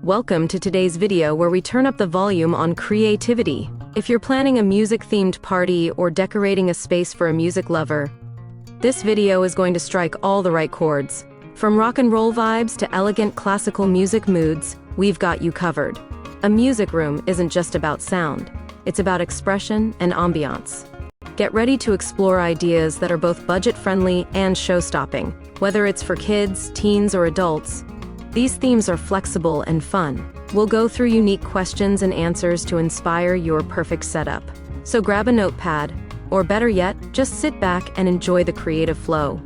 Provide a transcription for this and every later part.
Welcome to today's video where we turn up the volume on creativity. If you're planning a music-themed party or decorating a space for a music lover, this video is going to strike all the right chords. From rock and roll vibes to elegant classical music moods, we've got you covered. A music room isn't just about sound, it's about expression and ambiance. Get ready to explore ideas that are both budget-friendly and show-stopping. Whether it's for kids, teens, or adults, these themes are flexible and fun. We'll go through unique questions and answers to inspire your perfect setup. So grab a notepad, or better yet, just sit back and enjoy the creative flow.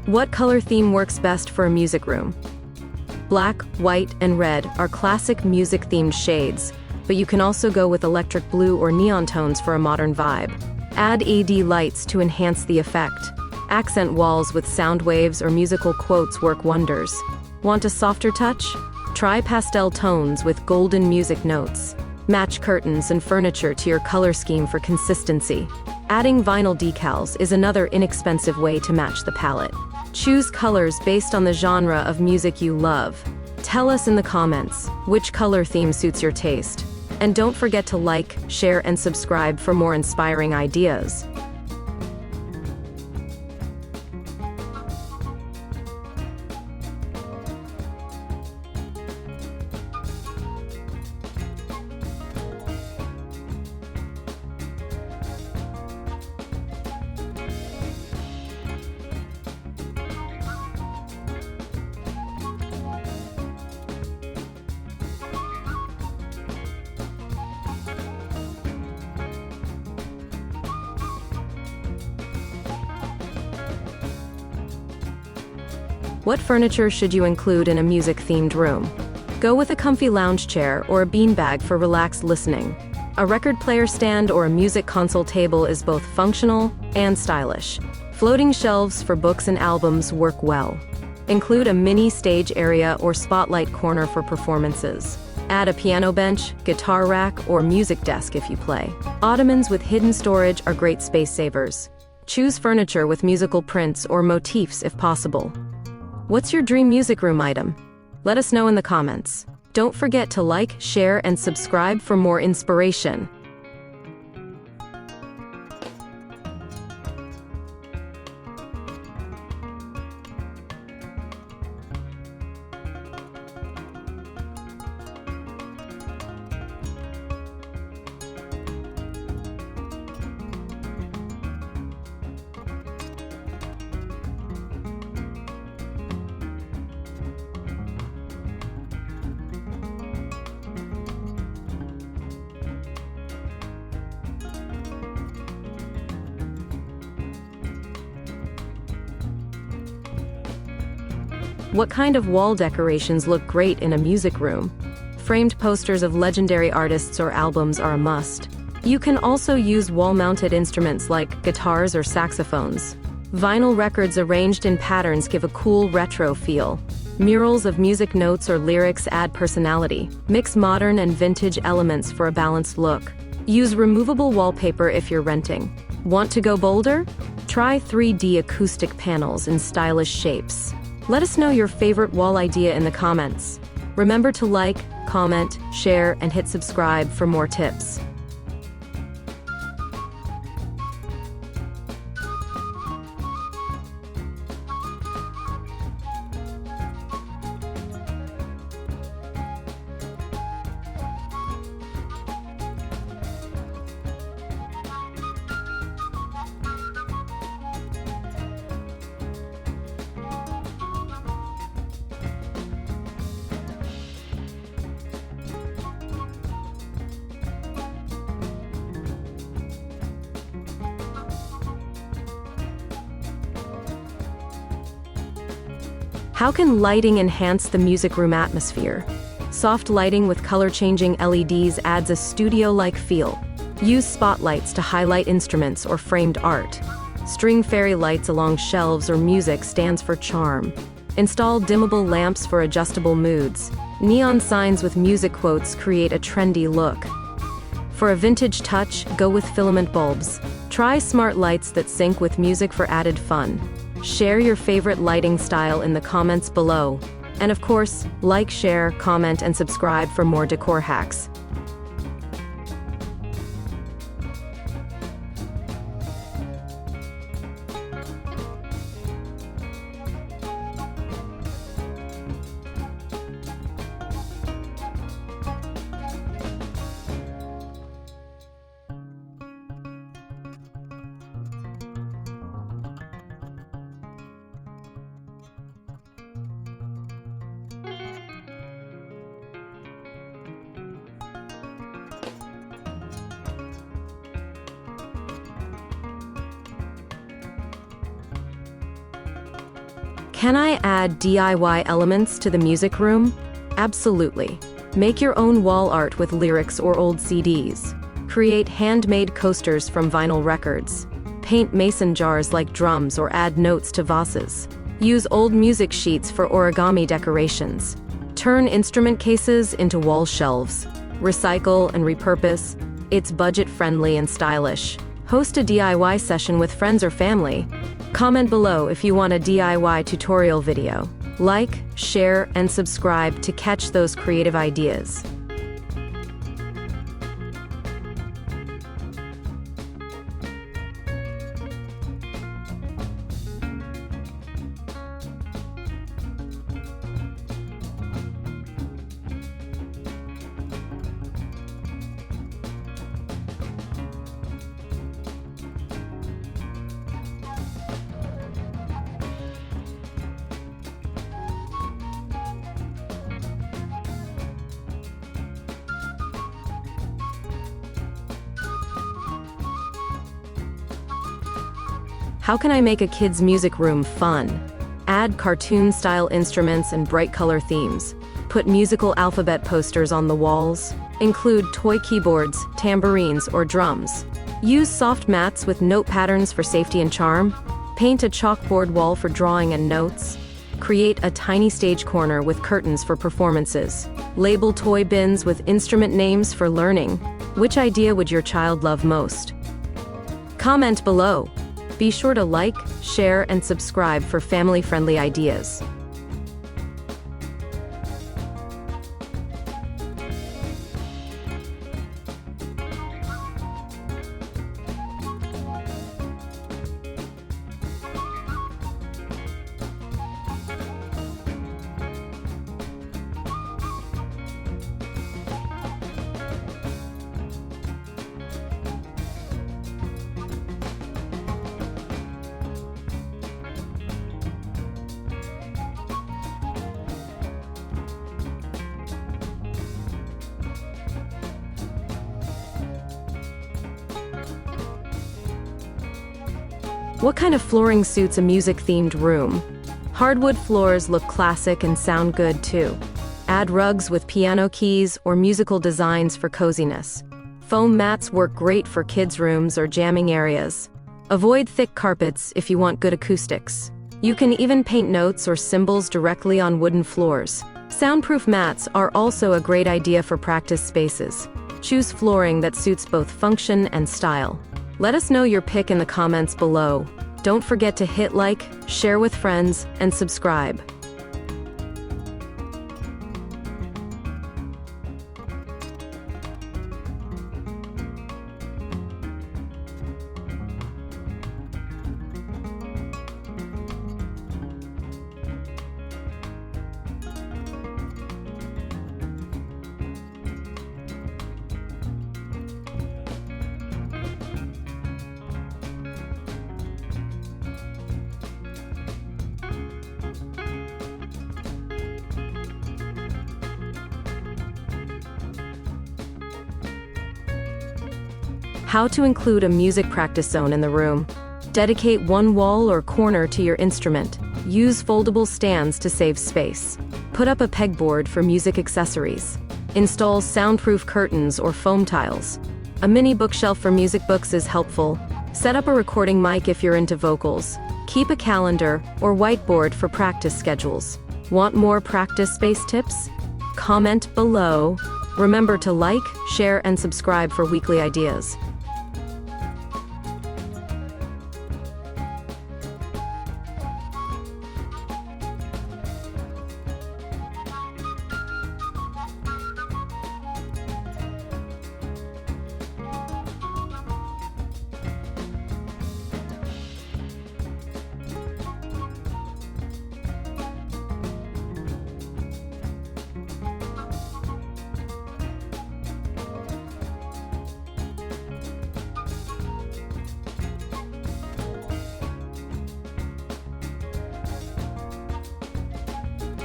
What color theme works best for a music room? Black, white, and red are classic music-themed shades, but you can also go with electric blue or neon tones for a modern vibe. Add LED lights to enhance the effect. Accent walls with sound waves or musical quotes work wonders. Want a softer touch? Try pastel tones with golden music notes. Match curtains and furniture to your color scheme for consistency. Adding vinyl decals is another inexpensive way to match the palette. Choose colors based on the genre of music you love. Tell us in the comments which color theme suits your taste. And don't forget to like, share, and subscribe for more inspiring ideas. What furniture should you include in a music-themed room? Go with a comfy lounge chair or a beanbag for relaxed listening. A record player stand or a music console table is both functional and stylish. Floating shelves for books and albums work well. Include a mini stage area or spotlight corner for performances. Add a piano bench, guitar rack, or music desk if you play. Ottomans with hidden storage are great space savers. Choose furniture with musical prints or motifs if possible. What's your dream music room item? Let us know in the comments. Don't forget to like, share, and subscribe for more inspiration. What kind of wall decorations look great in a music room? Framed posters of legendary artists or albums are a must. You can also use wall-mounted instruments like guitars or saxophones. Vinyl records arranged in patterns give a cool retro feel. Murals of music notes or lyrics add personality. Mix modern and vintage elements for a balanced look. Use removable wallpaper if you're renting. Want to go bolder? Try 3D acoustic panels in stylish shapes. Let us know your favorite wall idea in the comments. Remember to like, comment, share, and hit subscribe for more tips. How can lighting enhance the music room atmosphere? Soft lighting with color-changing LEDs adds a studio-like feel. Use spotlights to highlight instruments or framed art. String fairy lights along shelves or music stands for charm. Install dimmable lamps for adjustable moods. Neon signs with music quotes create a trendy look. For a vintage touch, go with filament bulbs. Try smart lights that sync with music for added fun. Share your favorite lighting style in the comments below. And of course, like, share, comment, and subscribe for more decor hacks. Can I add DIY elements to the music room? Absolutely. Make your own wall art with lyrics or old CDs. Create handmade coasters from vinyl records. Paint mason jars like drums or add notes to vases. Use old music sheets for origami decorations. Turn instrument cases into wall shelves. Recycle and repurpose. It's budget-friendly and stylish. Host a DIY session with friends or family. Comment below if you want a DIY tutorial video. Like, share, and subscribe to catch those creative ideas. How can I make a kid's music room fun? Add cartoon-style instruments and bright color themes. Put musical alphabet posters on the walls. Include toy keyboards, tambourines, or drums. Use soft mats with note patterns for safety and charm. Paint a chalkboard wall for drawing and notes. Create a tiny stage corner with curtains for performances. Label toy bins with instrument names for learning. Which idea would your child love most? Comment below. Be sure to like, share, and subscribe for family-friendly ideas. What kind of flooring suits a music-themed room? Hardwood floors look classic and sound good too. Add rugs with piano keys or musical designs for coziness. Foam mats work great for kids' rooms or jamming areas. Avoid thick carpets if you want good acoustics. You can even paint notes or symbols directly on wooden floors. Soundproof mats are also a great idea for practice spaces. Choose flooring that suits both function and style. Let us know your pick in the comments below. Don't forget to hit like, share with friends, and subscribe. How to include a music practice zone in the room. Dedicate one wall or corner to your instrument. Use foldable stands to save space. Put up a pegboard for music accessories. Install soundproof curtains or foam tiles. A mini bookshelf for music books is helpful. Set up a recording mic if you're into vocals. Keep a calendar or whiteboard for practice schedules. Want more practice space tips? Comment below. Remember to like, share, and subscribe for weekly ideas.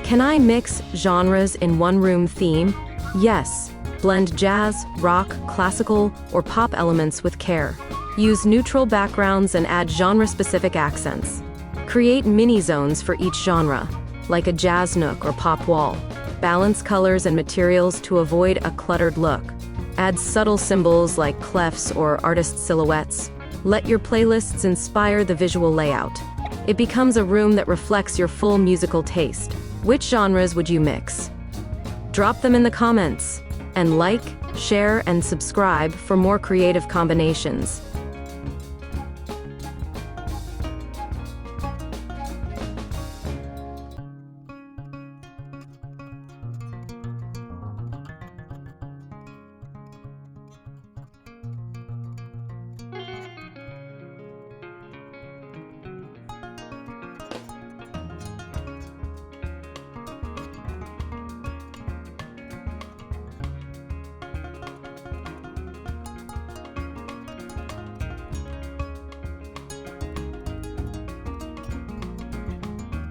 Can I mix genres in one room theme? Yes. Blend jazz, rock, classical, or pop elements with care. Use neutral backgrounds and add genre-specific accents. Create mini-zones for each genre, like a jazz nook or pop wall. Balance colors and materials to avoid a cluttered look. Add subtle symbols like clefs or artist silhouettes. Let your playlists inspire the visual layout. It becomes a room that reflects your full musical taste. Which genres would you mix? Drop them in the comments. And like, share, and subscribe for more creative combinations.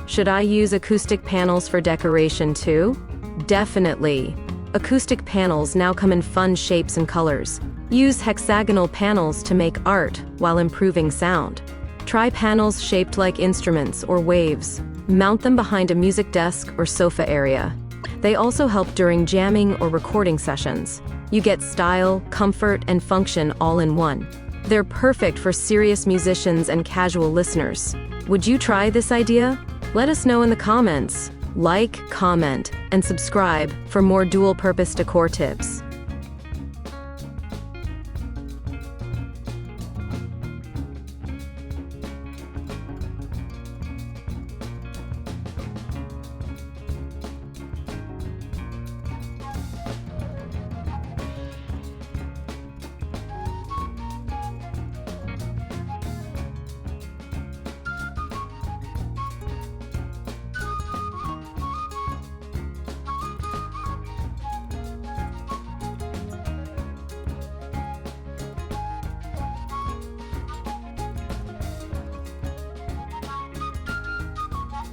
Should I use acoustic panels for decoration too? Definitely. Acoustic panels now come in fun shapes and colors. Use hexagonal panels to make art while improving sound. Try panels shaped like instruments or waves. Mount them behind a music desk or sofa area. They also help during jamming or recording sessions. You get style, comfort, and function all in one. They're perfect for serious musicians and casual listeners. Would you try this idea? Let us know in the comments. Like, comment, and subscribe for more dual-purpose decor tips.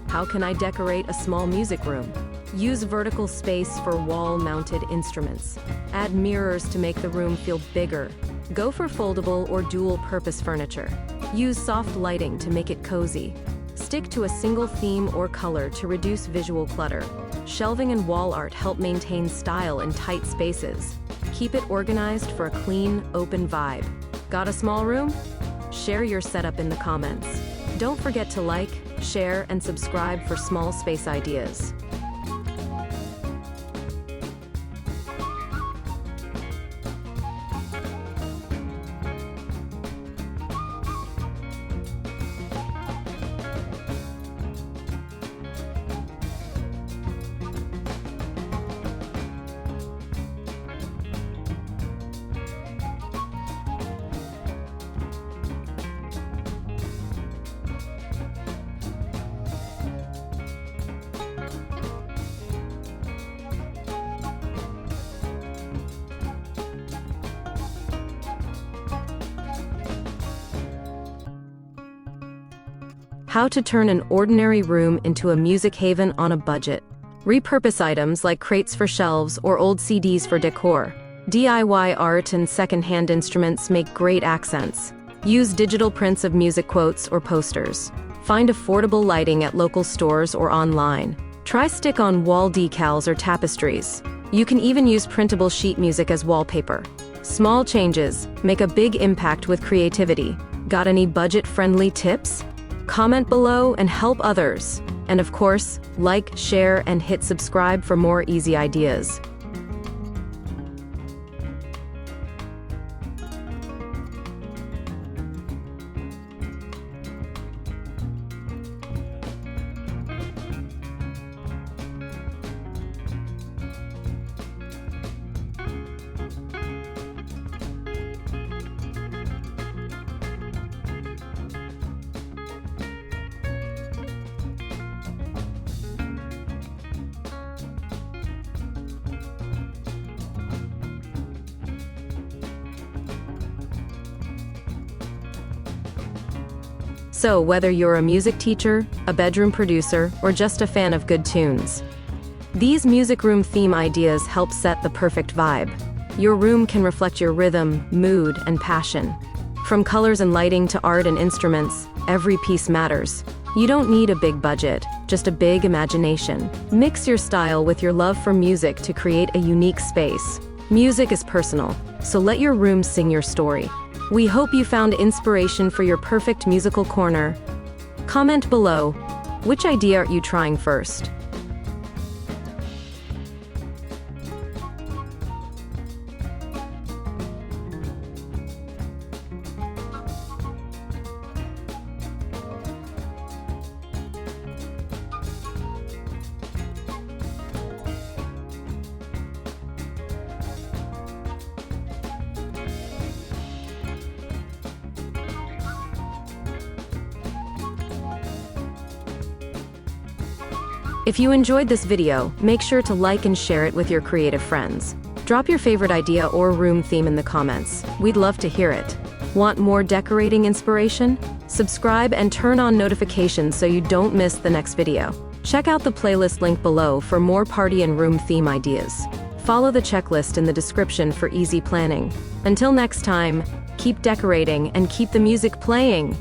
How can I decorate a small music room? Use vertical space for wall-mounted instruments. Add mirrors to make the room feel bigger. Go for foldable or dual-purpose furniture. Use soft lighting to make it cozy. Stick to a single theme or color to reduce visual clutter. Shelving and wall art help maintain style in tight spaces. Keep it organized for a clean, open vibe. Got a small room? Share your setup in the comments. Don't forget to like, share, and subscribe for small space ideas. How to turn an ordinary room into a music haven on a budget. Repurpose items like crates for shelves or old CDs for decor. DIY art and second-hand instruments make great accents. Use digital prints of music quotes or posters. Find affordable lighting at local stores or online. Try stick-on wall decals or tapestries. You can even use printable sheet music as wallpaper. Small changes make a big impact with creativity. Got any budget-friendly tips? Comment below and help others. And of course, like, share, and hit subscribe for more easy ideas. So, whether you're a music teacher, a bedroom producer, or just a fan of good tunes, these music room theme ideas help set the perfect vibe. Your room can reflect your rhythm, mood, and passion. From colors and lighting to art and instruments, every piece matters. You don't need a big budget, just a big imagination. Mix your style with your love for music to create a unique space. Music is personal, so let your room sing your story. We hope you found inspiration for your perfect musical corner. Comment below, which idea are you trying first? If you enjoyed this video, make sure to like and share it with your creative friends. Drop your favorite idea or room theme in the comments. We'd love to hear it. Want more decorating inspiration? Subscribe and turn on notifications so you don't miss the next video. Check out the playlist link below for more party and room theme ideas. Follow the checklist in the description for easy planning. Until next time, keep decorating and keep the music playing.